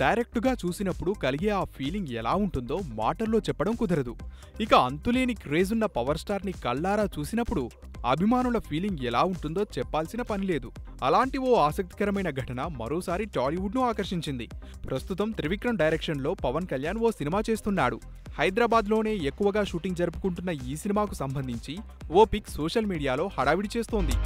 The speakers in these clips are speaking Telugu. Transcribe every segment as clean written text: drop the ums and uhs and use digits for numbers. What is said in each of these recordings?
డైరెక్టుగా చూసినప్పుడు కలిగే ఆ ఫీలింగ్ ఎలా ఉంటుందో మాటల్లో చెప్పడం కుదరదు. ఇక అంతులేని క్రేజున్న పవర్ స్టార్ని కళ్ళారా చూసినప్పుడు అభిమానుల ఫీలింగ్ ఎలా ఉంటుందో చెప్పాల్సిన పనిలేదు. అలాంటి ఓ ఆసక్తికరమైన ఘటన మరోసారి టాలీవుడ్ను ఆకర్షించింది. ప్రస్తుతం త్రివిక్రమ్ డైరెక్షన్లో పవన్ కళ్యాణ్ ఓ సినిమా చేస్తున్నాడు. హైదరాబాద్లోనే ఎక్కువగా షూటింగ్ జరుపుకుంటున్న ఈ సినిమాకు సంబంధించి ఓ పిక్ సోషల్ మీడియాలో హడావిడి చేస్తోంది.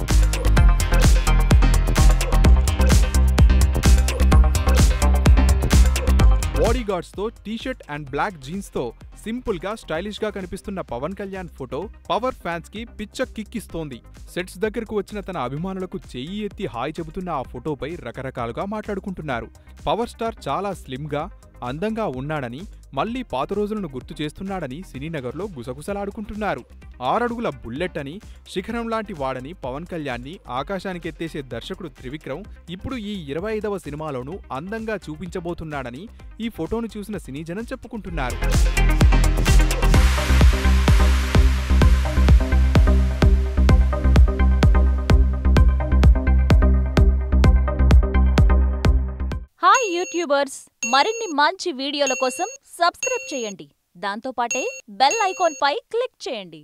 బాడీగార్డ్స్తో టీషర్ట్ అండ్ బ్లాక్ జీన్స్తో సింపుల్గా స్టైలిష్గా కనిపిస్తున్న పవన్ కళ్యాణ్ ఫోటో పవర్ ఫ్యాన్స్కి పిచ్చ కిక్ ఇస్తోంది. సెట్స్ దగ్గరకు వచ్చిన తన అభిమానులకు చెయ్యి ఎత్తి హాయ్ చెబుతున్న ఆ ఫోటోపై రకరకాలుగా మాట్లాడుకుంటున్నారు. పవర్ స్టార్ చాలా స్లిమ్గా, అందంగా ఉన్నాడని, మళ్లీ పాత రోజులను గుర్తు చేస్తున్నాడని సినీనగర్లో గుసగుసలాడుకుంటున్నారు. 6 అడుగుల బుల్లెట్ అని, శిఖరం లాంటి వాడని పవన్ కళ్యాణ్ని ఆకాశానికెత్తేసే దర్శకుడు త్రివిక్రమ్ ఇప్పుడు ఈ 25వ సినిమాలోనూ అందంగా చూపించబోతున్నాడని ఈ ఫోటోను చూసిన సినీ జనం చెప్పుకుంటున్నారు. హాయ్ యూట్యూబర్స్, మరిన్ని మంచి వీడియోల కోసం సబ్స్క్రైబ్ చేయండి. దాంతోపాటే బెల్ ఐకాన్ పై క్లిక్ చేయండి.